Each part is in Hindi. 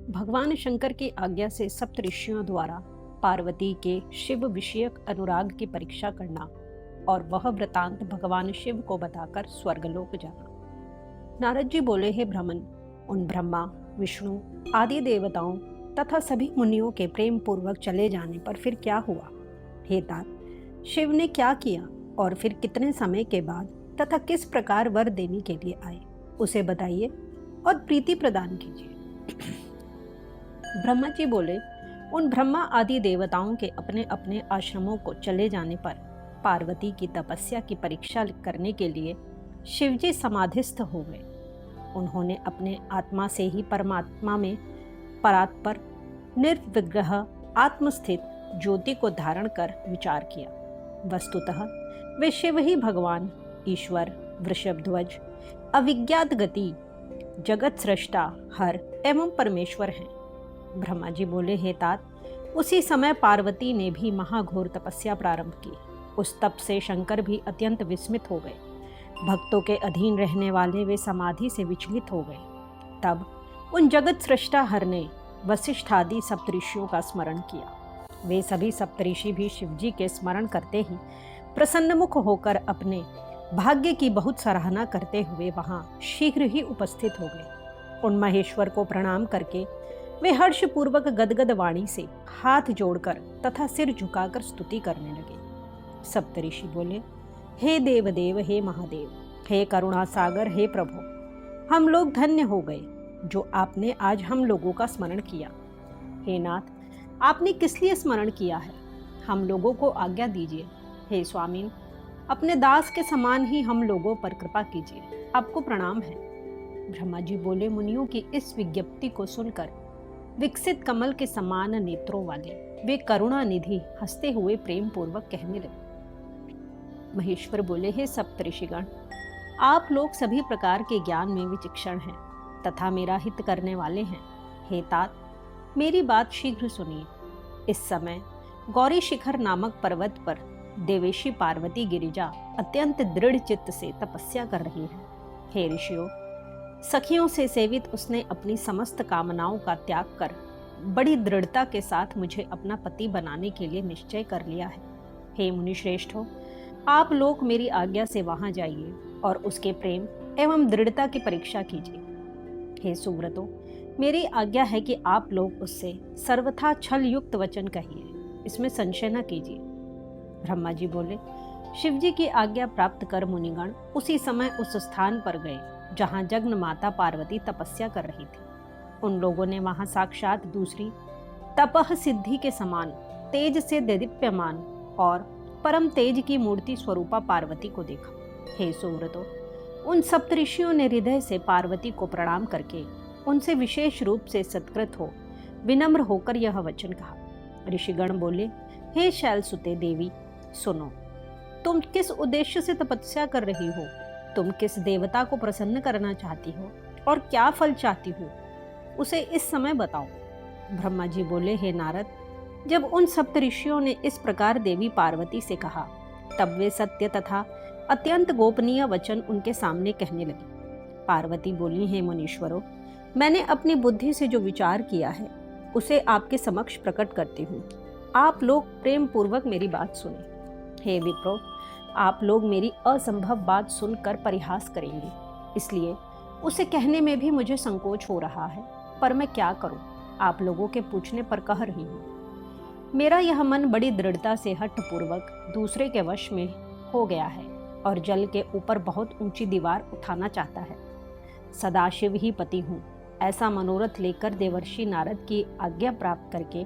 भगवान शंकर की आज्ञा से सप्त ऋषियों द्वारा पार्वती के शिव विषयक अनुराग की परीक्षा करना और वह वृतांत भगवान शिव को बताकर स्वर्गलोक जाना। नारद जी बोले, हे ब्राह्मण, उन ब्रह्मा, विष्णु आदि देवताओं तथा सभी मुनियों के प्रेम पूर्वक चले जाने पर फिर क्या हुआ? हे तात, शिव ने क्या किया और फिर कितने समय के बाद तथा किस प्रकार वर देने के लिए आए, उसे बताइए और प्रीति प्रदान कीजिए। ब्रह्मा जी बोले, उन ब्रह्मा आदि देवताओं के अपने अपने आश्रमों को चले जाने पर पार्वती की तपस्या की परीक्षा करने के लिए शिवजी समाधिस्थ हो गए। उन्होंने अपने आत्मा से ही परमात्मा में परात्पर निर्विग्रह आत्मस्थित ज्योति को धारण कर विचार किया। वस्तुतः वे शिव ही भगवान, ईश्वर, वृषभध्वज, अविज्ञात गति, जगत सृष्टा, हर एवं परमेश्वर हैं। ब्रह्मा जी बोले, हे तात, उसी समय पार्वती ने भी महाघोर तपस्या प्रारंभ की। उस तप से शंकर भी अत्यंत विस्मित हो गए। भक्तों के अधीन रहने वाले वे समाधि से विचलित हो गए। तब उन जगत सृष्टा हर ने वशिष्ठ आदि सप्तऋषियों का स्मरण किया। वे सभी सप्तऋषि भी शिवजी के स्मरण करते ही प्रसन्नमुख होकर अपने भाग्य की बहुत सराहना करते हुए वहां शीघ्र ही उपस्थित हो गए। उन महेश्वर को प्रणाम करके वे हर्षपूर्वक गदगद वाणी से हाथ जोड़कर तथा सिर झुकाकर स्तुति करने लगे। सप्तऋषि बोले, हे देवदेव, हे महादेव, हे करुणा सागर, हे प्रभु, हम लोग धन्य हो गए जो आपने आज हम लोगों का स्मरण किया। हे नाथ, आपने किस लिए स्मरण किया है? हम लोगों को आज्ञा दीजिए। हे स्वामी, अपने दास के समान ही हम लोगों पर कृपा कीजिए, आपको प्रणाम है। ब्रह्मा जी बोले, मुनियों की इस विज्ञप्ति को सुनकर विकसित कमल के समान नेत्रों वाले वे करुणा निधि हंसते हुए प्रेम पूर्वक कहने लगे। महेश्वर बोले, हे सप्तऋषिगण, आप लोग सभी प्रकार के ज्ञान में विचक्षण हैं तथा मेरा हित करने वाले हैं। हे तात, मेरी बात शीघ्र सुनिए। इस समय गौरी शिखर नामक पर्वत पर देवेशी पार्वती गिरिजा अत्यंत दृढ़ चित्त से तपस्या कर रही है। हे ऋषियों, सखियों से सेवित उसने अपनी समस्त कामनाओं का त्याग कर बड़ी दृढ़ता के साथ मुझे अपना पति बनाने के लिए निश्चय कर लिया है। हे मुनि श्रेष्ठों, आप लोग मेरी आज्ञा से वहां जाइए और उसके प्रेम एवं दृढ़ता की परीक्षा कीजिए। हे सुव्रतों, मेरी आज्ञा है कि आप लोग उससे सर्वथा छल युक्त वचन कहिए, इसमें संशय न कीजिए। ब्रह्मा जी बोले, शिवजी की आज्ञा प्राप्त कर मुनिगण उसी समय उस स्थान पर गए जहां जगन माता पार्वती तपस्या कर रही थी। उन लोगों ने वहां साक्षात दूसरी तपह सिद्धि के समान तेज से देदीप्यमान और परम तेज की मूर्ति स्वरूपा पार्वती को देखा। हे सुव्रतों, उन सप्तऋषियों ने हृदय से पार्वती को प्रणाम करके उनसे विशेष रूप से सत्कृत हो विनम्र होकर यह वचन कहा। ऋषिगण बोले, हे शैलसुते देवी, सुनो, तुम किस उद्देश्य से तपस्या कर रही हो? तुम किस देवता को प्रसन्न करना चाहती हो और क्या फल चाहती हो, उसे इस समय बताओ। ब्रह्मा जी बोले, हे नारद, जब उन सप्तऋषियों ने इस प्रकार देवी पार्वती से कहा तब वे सत्य तथा अत्यंत गोपनीय वचन उनके सामने कहने लगी। पार्वती बोली, हे मुनीश्वरों, मैंने अपनी बुद्धि से जो विचार किया है उसे आपके समक्ष प्रकट करती हूँ। आप लोग प्रेम पूर्वक मेरी बात सुने। हे विप्रो, आप लोग मेरी असंभव बात सुनकर परिहास करेंगे, इसलिए उसे कहने में भी मुझे संकोच हो रहा है, पर मैं क्या करूं? आप लोगों के पूछने पर कह रही हूं। मेरा यह मन बड़ी दृढ़ता से हठपूर्वक दूसरे के वश में हो गया है और जल के ऊपर बहुत ऊंची दीवार उठाना चाहता है। सदाशिव ही पति हूँ, ऐसा मनोरथ लेकर देवर्षि नारद की आज्ञा प्राप्त करके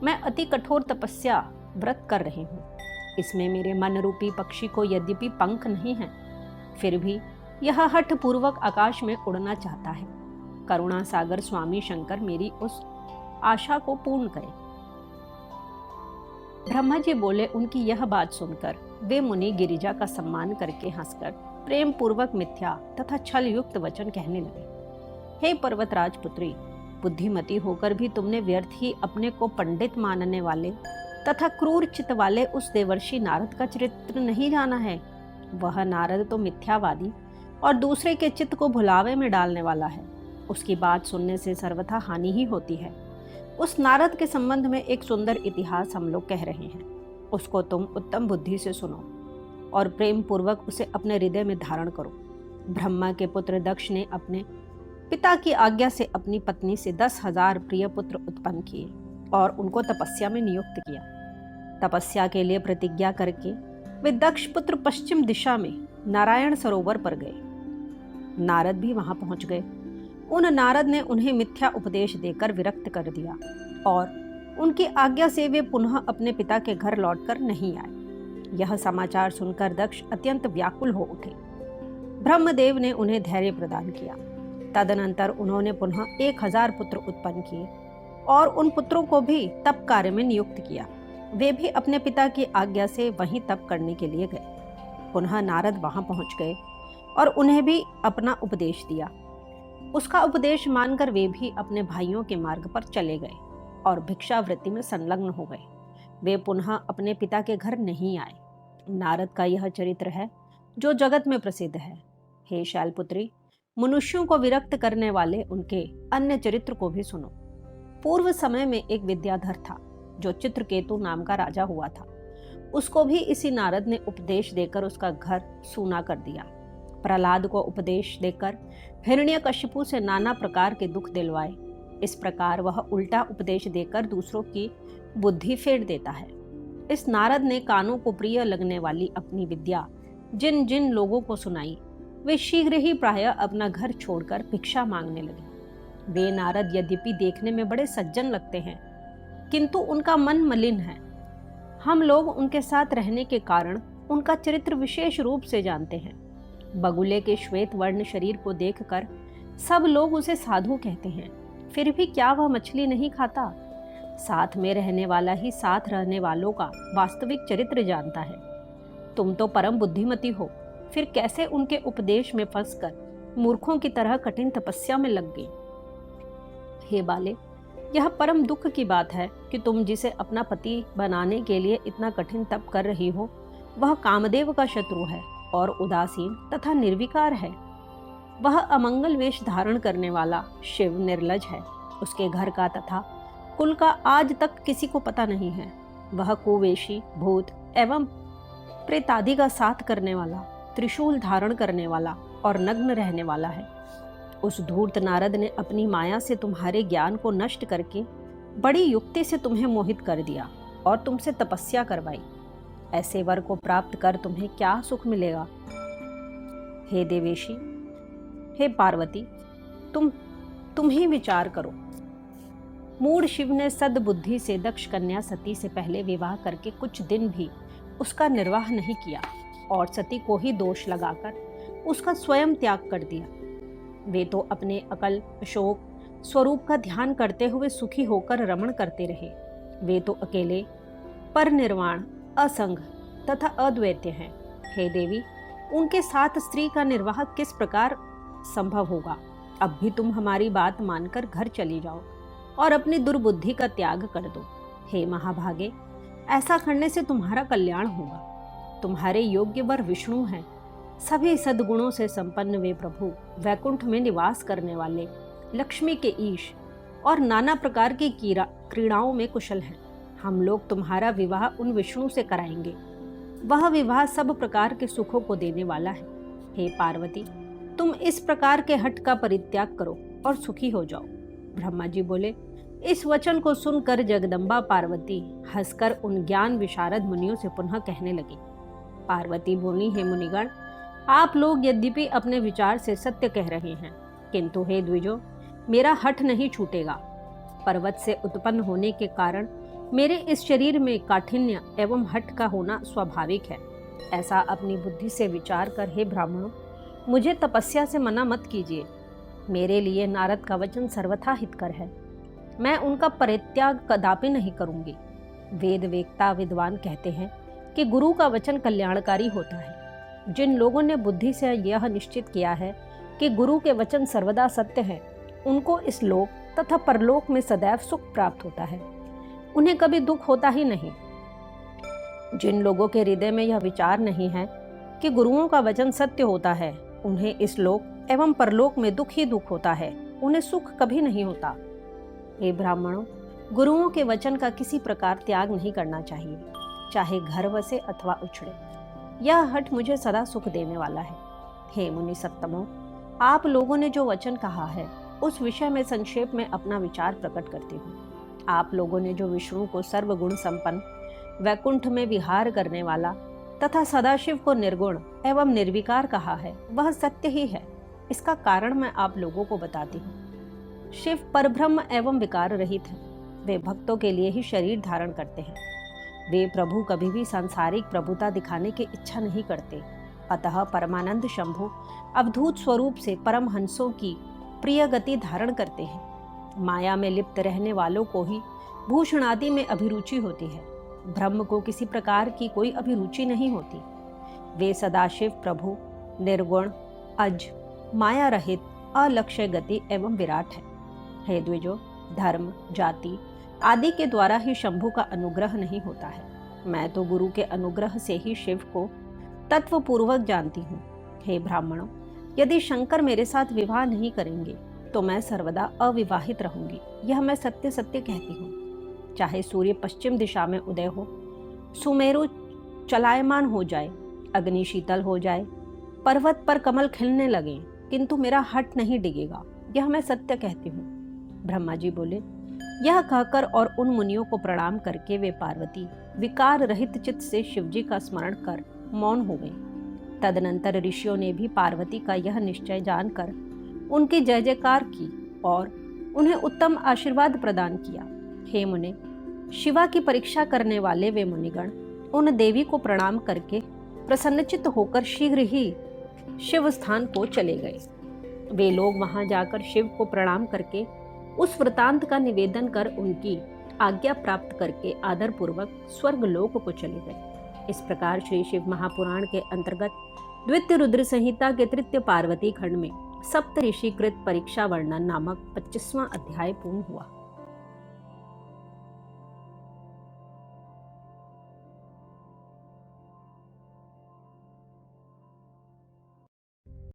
मैं अति कठोर तपस्या व्रत कर रही हूँ। इसमें मेरे मन रूपी पक्षी को यद्यपि पंख नहीं हैं, फिर भी यह हठ पूर्वक आकाश में उड़ना चाहता है। करुणा सागर स्वामी शंकर मेरी उस आशा को पूर्ण करें। ब्रह्मा जी बोले, उनकी यह बात सुनकर वे मुनि गिरिजा का सम्मान करके हंसकर प्रेम पूर्वक मिथ्या तथा छल युक्त वचन कहने लगे। हे पर्वतराज पुत्री, बुद्धिमती होकर भी तुमने व्यर्थ ही अपने को पंडित मानने वाले तथा क्रूर चित्त वाले उस देवर्षि नारद का चरित्र नहीं जाना है। वह नारद तो मिथ्यावादी और दूसरे के चित्त को भुलावे में डालने वाला है। उसकी बात सुनने से सर्वथा हानि ही होती है। उस नारद के संबंध में एक सुंदर इतिहास हम लोग कह रहे हैं, उसको तुम उत्तम बुद्धि से सुनो और प्रेम पूर्वक उसे अपने हृदय में धारण करो। ब्रह्मा के पुत्र दक्ष ने अपने पिता की आज्ञा से अपनी पत्नी से 10,000 प्रिय पुत्र उत्पन्न किए और उनको तपस्या में नियुक्त किया। तपस्या के लिए प्रतिज्ञा करके वे दक्ष पुत्र पश्चिम दिशा में नारायण सरोवर पर गए। नारद भी वहां पहुंच गए। उन नारद ने उन्हें मिथ्या उपदेश देकर विरक्त कर दिया और उनकी आज्ञा से वे पुनः अपने पिता के घर लौटकर नहीं आए। यह समाचार सुनकर दक्ष अत्यंत व्याकुल हो उठे। ब्रह्मदेव ने उन्हें धैर्य प्रदान किया। तदनंतर उन्होंने पुनः 1,000 पुत्र उत्पन्न किए और उन पुत्रों को भी तप कार्य में नियुक्त किया। वे भी अपने पिता की आज्ञा से वहीं तप करने के लिए गए। पुनः नारद वहां पहुंच गए और उन्हें भी अपना उपदेश दिया। उसका उपदेश मानकर वे भी अपने भाइयों के मार्ग पर चले गए और भिक्षावृत्ति में संलग्न हो गए। वे पुनः अपने पिता के घर नहीं आए। नारद का यह चरित्र है जो जगत में प्रसिद्ध है। हे शैलपुत्री, मनुष्यों को विरक्त करने वाले उनके अन्य चरित्र को भी सुनो। पूर्व समय में एक विद्याधर था जो चित्रकेतु नाम का राजा हुआ था। उसको भी इसी नारद ने उपदेश देकर उसका घर सूना कर दिया। प्रहलाद को उपदेश देकर हिरण्यकशिपु से नाना प्रकार के दुख दिलवाए। इस प्रकार वह उल्टा उपदेश देकर दूसरों की बुद्धि फेर देता है। इस नारद ने कानों को प्रिय लगने वाली अपनी विद्या जिन जिन लोगों को सुनाई, वे शीघ्र ही प्रायः अपना घर छोड़कर भिक्षा मांगने लगे। वे नारद यद्यपि देखने में बड़े सज्जन लगते हैं, किंतु उनका मन मलिन है। हम लोग उनके साथ रहने के कारण उनका चरित्र विशेष रूप से जानते हैं। बगुले के श्वेत वर्ण शरीर को देखकर सब लोग उसे साधु कहते हैं, फिर भी क्या वह मछली नहीं खाता? साथ में रहने वाला ही साथ रहने वालों का वास्तविक चरित्र जानता है। तुम तो परम बुद्धिमती हो, फिर कैसे उनके उपदेश में फंसकर मूर्खों की तरह कठिन तपस्या में लग गई? हे बाले, यह परम दुख की बात है कि तुम जिसे अपना पति बनाने के लिए इतना कठिन तप कर रही हो, वह कामदेव का शत्रु है और उदासीन तथा निर्विकार है। वह अमंगल वेश धारण करने वाला शिव निर्लज है। उसके घर का तथा कुल का आज तक किसी को पता नहीं है। वह कुवेशी, भूत एवं प्रेतादि का साथ करने वाला, त्रिशूल धारण करने वाला और नग्न रहने वाला है। उस धूर्त नारद ने अपनी माया से तुम्हारे ज्ञान को नष्ट करके बड़ी युक्ति से तुम्हें मोहित कर दिया और तुमसे तपस्या करवाई। ऐसे वर को प्राप्त कर तुम्हें क्या सुख मिलेगा? हे देवेशी, हे पार्वती, तुम ही विचार करो। मूढ़ शिव ने सद्बुद्धि से दक्ष कन्या सती से पहले विवाह करके कुछ दिन भी उसका निर्वाह नहीं किया और सती को ही दोष लगाकर उसका स्वयं त्याग कर दिया। वे तो अपने अकल अशोक स्वरूप का ध्यान करते हुए सुखी होकर रमण करते रहे। वे तो अकेले परनिर्वाण, असंग तथा अद्वैत्य हैं। हे देवी, उनके साथ स्त्री का निर्वाह किस प्रकार संभव होगा? अब भी तुम हमारी बात मानकर घर चली जाओ और अपनी दुर्बुद्धि का त्याग कर दो। हे महाभागे, ऐसा करने से तुम्हारा कल्याण होगा। तुम्हारे योग्य वर विष्णु हैं। सभी सद्गुणों से संपन्न वे प्रभु वैकुंठ में निवास करने वाले, लक्ष्मी के ईश और नाना प्रकार की क्रीड़ाओं में कुशल हैं। हम लोग तुम्हारा विवाह उन विष्णु से कराएंगे। वह विवाह सब प्रकार के सुखों को देने वाला है। हे पार्वती, तुम इस प्रकार के हठ का परित्याग करो और सुखी हो जाओ। ब्रह्मा जी बोले। इस वचन को सुनकर जगदम्बा पार्वती हंसकर उन ज्ञान विशारद मुनियों से पुनः कहने लगी। पार्वती बोली, हे मुनिगण, आप लोग यद्यपि अपने विचार से सत्य कह रहे हैं, किंतु हे द्विजो, मेरा हठ नहीं छूटेगा। पर्वत से उत्पन्न होने के कारण मेरे इस शरीर में काठिन्य एवं हठ का होना स्वाभाविक है। ऐसा अपनी बुद्धि से विचार कर हे ब्राह्मणों, मुझे तपस्या से मना मत कीजिए। मेरे लिए नारद का वचन सर्वथा हितकर है। मैं उनका परित्याग कदापि नहीं करूंगी। वेद वेत्ता विद्वान कहते हैं कि गुरु का वचन कल्याणकारी होता है। जिन लोगों ने बुद्धि से यह निश्चित किया है कि गुरु के वचन सर्वदा सत्य है, उनको इस लोक तथा परलोक में सदैव सुख प्राप्त होता है। उन्हें कभी दुख होता ही नहीं। जिन लोगों के हृदय में यह विचार नहीं है कि गुरुओं का वचन सत्य होता है, उन्हें इस लोक एवं परलोक में दुख ही दुख होता है। उन्हें सुख कभी नहीं होता। हे ब्राह्मणों, गुरुओं के वचन का किसी प्रकार त्याग नहीं करना चाहिए, चाहे घर बसे अथवा उछड़े। यह हठ मुझे सदा सुख देने वाला है। हे मुनि सत्तमों, आप लोगों ने जो वचन कहा है उस विषय में संक्षेप में अपना विचार प्रकट करती हूँ। आप लोगों ने जो विष्णु को सर्वगुण संपन्न, वैकुंठ में विहार करने वाला तथा सदाशिव को निर्गुण एवं निर्विकार कहा है, वह सत्य ही है। इसका कारण मैं आप लोगों को बताती हूँ। शिव परब्रह्म एवं विकार रहित है। वे भक्तों के लिए ही शरीर धारण करते हैं। वे प्रभु कभी भी सांसारिक प्रभुता दिखाने की इच्छा नहीं करते। अतः परमानंद शंभु अवधूत स्वरूप से परमहंसों की प्रिय गति धारण करते हैं। माया में लिप्त रहने वालों को ही भूषण आदि में अभिरुचि होती है। ब्रह्म को किसी प्रकार की कोई अभिरुचि नहीं होती। वे सदाशिव प्रभु निर्गुण, अज, माया रहित, अलक्ष्य गति एवं विराट है। हे द्विजो, धर्म, जाति आदि के द्वारा ही शंभु का अनुग्रह नहीं होता है। मैं तो गुरु के अनुग्रह से ही शिव को तत्वपूर्वक जानती हूँ। हे ब्राह्मणों, यदि शंकर मेरे साथ विवाह नहीं करेंगे तो मैं सर्वदा अविवाहित रहूंगी। यह मैं सत्य सत्य कहती हूँ। चाहे सूर्य पश्चिम दिशा में उदय हो, सुमेरु चलायमान हो जाए, अग्नि शीतल हो जाए, पर्वत पर कमल खिलने लगे, किंतु मेरा हठ नहीं डिगेगा। यह मैं सत्य कहती हूँ। ब्रह्मा जी बोले। यह कहकर और उन मुनियों को प्रणाम करके वे पार्वती विकार रहित चित्त से शिवजी का स्मरण कर मौन हो गई। तदनंतर ऋषियों ने भी पार्वती का यह निश्चय जानकर उनकी जय जयकार की और उन्हें उत्तम आशीर्वाद प्रदान किया। हे मुने, शिवा की परीक्षा करने वाले वे मुनिगण उन देवी को प्रणाम करके प्रसन्नचित्त होकर शीघ्र ही शिव स्थान को चले गए। वे लोग वहां जाकर शिव को प्रणाम करके उस वृतांत का निवेदन कर उनकी आज्ञा प्राप्त करके आदर पूर्वक स्वर्ग लोक को चले गए। इस प्रकार श्री शिव महापुराण के अंतर्गत द्वितीय रुद्र संहिता के तृतीय पार्वती खंड में सप्त ऋषिकृत परीक्षा वर्णन नामक 25वां अध्याय पूर्ण हुआ।